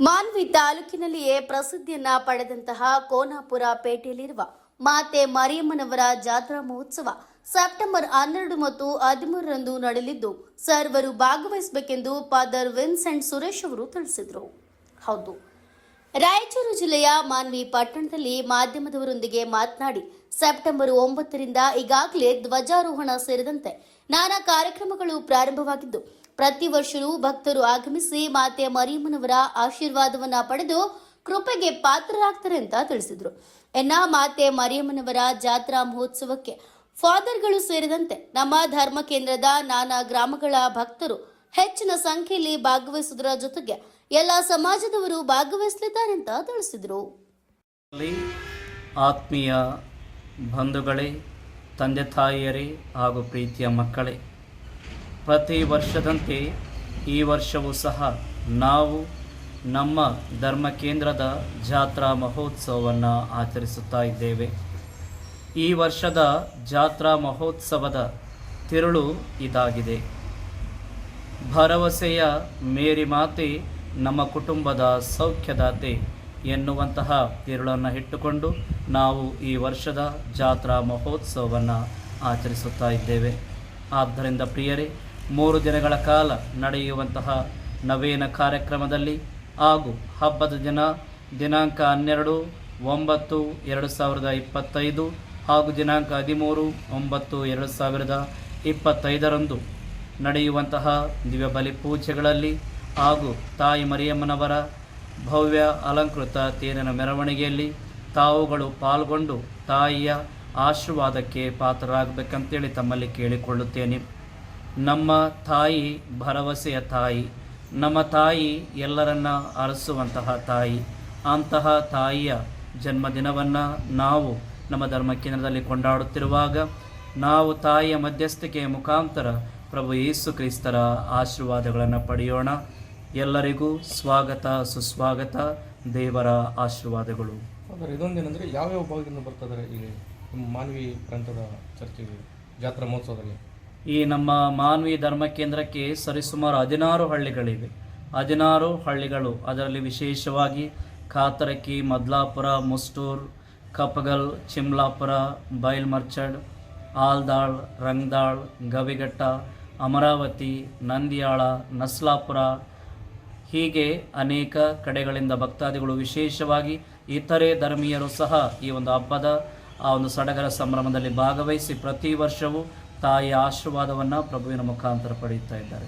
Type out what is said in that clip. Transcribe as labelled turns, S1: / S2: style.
S1: ಮಾನ್ವಿ ತಾಲೂಕಿನಲ್ಲಿಯೇ ಪ್ರಸಿದ್ಧಿಯನ್ನ ಪಡೆದಂತಹ ಕೋನಾಪುರ ಪೇಟೆಯಲ್ಲಿರುವ ಮಾತೆ ಮರಿಯಮ್ಮನವರ ಜಾತ್ರಾ ಮಹೋತ್ಸವ ಸೆಪ್ಟೆಂಬರ್ 12 ಮತ್ತು 13ರಂದು ನಡೆಯಲಿದ್ದು ಸರ್ವರು ಭಾಗವಹಿಸಬೇಕೆಂದು ಫಾದರ್ ವಿನ್ಸೆಂಟ್ ಸುರೇಶ್ ಅವರು ತಿಳಿಸಿದರು. ಹೌದು, ರಾಯಚೂರು ಜಿಲ್ಲೆಯ ಮಾನ್ವಿ ಪಟ್ಟಣದಲ್ಲಿ ಮಾಧ್ಯಮದವರೊಂದಿಗೆ ಮಾತನಾಡಿ ಸೆಪ್ಟೆಂಬರ್ 9ರಿಂದ ಈಗಾಗಲೇ ಧ್ವಜಾರೋಹಣ ಸೇರಿದಂತೆ ನಾನಾ ಕಾರ್ಯಕ್ರಮಗಳು ಪ್ರಾರಂಭವಾಗಿದ್ದು ಪ್ರತಿ ವರ್ಷವೂ ಭಕ್ತರು ಆಗಮಿಸಿ ಮಾತೆ ಮರಿಯಮ್ಮನವರ ಆಶೀರ್ವಾದವನ್ನ ಪಡೆದು ಕೃಪೆಗೆ ಪಾತ್ರರಾಗ್ತಾರೆ ಅಂತ ತಿಳಿಸಿದರು. ಮಾತೆ ಮರಿಯಮ್ಮನವರ ಜಾತ್ರಾ ಮಹೋತ್ಸವಕ್ಕೆ ಫಾದರ್ಗಳು ಸೇರಿದಂತೆ ನಮ್ಮ ಧರ್ಮ ಕೇಂದ್ರದ ನಾನಾ ಗ್ರಾಮಗಳ ಭಕ್ತರು ಹೆಚ್ಚಿನ ಸಂಖ್ಯೆಯಲ್ಲಿ ಭಾಗವಹಿಸುವುದರ ಜೊತೆಗೆ ಎಲ್ಲ ಸಮಾಜದವರು ಭಾಗವಹಿಸಲಿದ್ದಾರೆ ಅಂತ ತಿಳಿಸಿದರು.
S2: ಆತ್ಮೀಯ ಬಂಧುಗಳೇ, ತಂದೆ ತಾಯಿಯರೇ ಹಾಗೂ ಪ್ರೀತಿಯ ಮಕ್ಕಳೇ, ಪ್ರತಿ ವರ್ಷದಂತೆ ಈ ವರ್ಷವೂ ಸಹ ನಾವು ನಮ್ಮ ಧರ್ಮ ಕೇಂದ್ರದ ಜಾತ್ರಾ ಮಹೋತ್ಸವವನ್ನು ಆಚರಿಸುತ್ತಾ ಇದ್ದೇವೆ. ಈ ವರ್ಷದ ಜಾತ್ರಾ ಮಹೋತ್ಸವದ ತಿರುಳು ಇದಾಗಿದೆ. ಭರವಸೆಯ ಮೇರಿ ಮಾತೆ ನಮ್ಮ ಕುಟುಂಬದ ಸೌಖ್ಯದಾತೆ ಎನ್ನುವಂತಹ ತಿರುಳನ್ನು ಇಟ್ಟುಕೊಂಡು ನಾವು ಈ ವರ್ಷದ ಜಾತ್ರಾ ಮಹೋತ್ಸವವನ್ನು ಆಚರಿಸುತ್ತಾ ಇದ್ದೇವೆ. ಆದ್ದರಿಂದ ಪ್ರಿಯರೇ, 3 ದಿನಗಳ ಕಾಲ ನಡೆಯುವಂತಹ ನವೇನ ಕಾರ್ಯಕ್ರಮದಲ್ಲಿ ಹಾಗೂ ಹಬ್ಬದ ದಿನಾಂಕ 12/9/2025 ಹಾಗೂ ದಿನಾಂಕ 13/9/2025ರಂದು ನಡೆಯುವಂತಹ ದಿವ್ಯ ಬಲಿ ಪೂಜೆಗಳಲ್ಲಿ ಹಾಗೂ ತಾಯಿ ಮರಿಯಮ್ಮನವರ ಭವ್ಯ ಅಲಂಕೃತ ತೇರಿನ ಮೆರವಣಿಗೆಯಲ್ಲಿ ತಾವುಗಳು ಪಾಲ್ಗೊಂಡು ತಾಯಿಯ ಆಶೀರ್ವಾದಕ್ಕೆ ಪಾತ್ರರಾಗಬೇಕಂತೇಳಿ ತಮ್ಮಲ್ಲಿ ಕೇಳಿಕೊಳ್ಳುತ್ತೇನೆ. ನಮ್ಮ ತಾಯಿ ಭರವಸೆಯ ತಾಯಿ, ನಮ್ಮ ತಾಯಿ ಎಲ್ಲರನ್ನ ಅರಸುವಂತಹ ತಾಯಿ. ಅಂತಹ ತಾಯಿಯ ಜನ್ಮದಿನವನ್ನು ನಾವು ನಮ್ಮ ಧರ್ಮ ಕೇಂದ್ರದಲ್ಲಿ ಕೊಂಡಾಡುತ್ತಿರುವಾಗ ನಾವು ತಾಯಿಯ ಮಧ್ಯಸ್ಥಿಕೆಯ ಮುಖಾಂತರ ಪ್ರಭು ಯೇಸು ಕ್ರಿಸ್ತರ ಆಶೀರ್ವಾದಗಳನ್ನು ಪಡೆಯೋಣ. ಎಲ್ಲರಿಗೂ ಸ್ವಾಗತ, ಸುಸ್ವಾಗತ, ದೇವರ ಆಶೀರ್ವಾದಗಳು.
S3: ಇದೊಂದೇನೆಂದರೆ ಯಾವ್ಯಾವ ಭಾಗದಿಂದ ಬರ್ತಿದ್ದಾರೆ ಈ ಮಾನ್ವಿ ಪ್ರಾಂತದ ಚರ್ಚೆಗೆ ಜಾತ್ರಾ ಮಹೋತ್ಸವದಲ್ಲಿ?
S2: ಈ ನಮ್ಮ ಮಾನ್ವಿ ಧರ್ಮ ಕೇಂದ್ರಕ್ಕೆ ಸರಿಸುಮಾರು 16 ಹಳ್ಳಿಗಳಿವೆ. 16 ಹಳ್ಳಿಗಳು, ಅದರಲ್ಲಿ ವಿಶೇಷವಾಗಿ ಕಾತರಕಿ, ಮದ್ಲಾಪುರ, ಮುಸ್ಟೂರ್, ಕಪಗಲ್, ಚಿಮ್ಲಾಪುರ, ಬೈಲ್ಮರ್ಚಡ್, ಆಲ್ದಾಳ್, ರಂಗದಾಳ್, ಗವಿಘಟ್ಟ, ಅಮರಾವತಿ, ನಂದಿಯಾಳ, ನಸ್ಲಾಪುರ, ಹೀಗೆ ಅನೇಕ ಕಡೆಗಳಿಂದ ಭಕ್ತಾದಿಗಳು, ವಿಶೇಷವಾಗಿ ಇತರೆ ಧರ್ಮೀಯರು ಸಹ ಈ ಒಂದು ಹಬ್ಬದ ಆ ಒಂದು ಸಡಗರ ಸಂಭ್ರಮದಲ್ಲಿ ಭಾಗವಹಿಸಿ ಪ್ರತಿ ವರ್ಷವೂ ತಾಯಿಯ ಆಶೀರ್ವಾದವನ್ನು ಪ್ರಭುವಿನ ಮುಖಾಂತರ ಪಡೆಯುತ್ತಾ ಇದ್ದಾರೆ.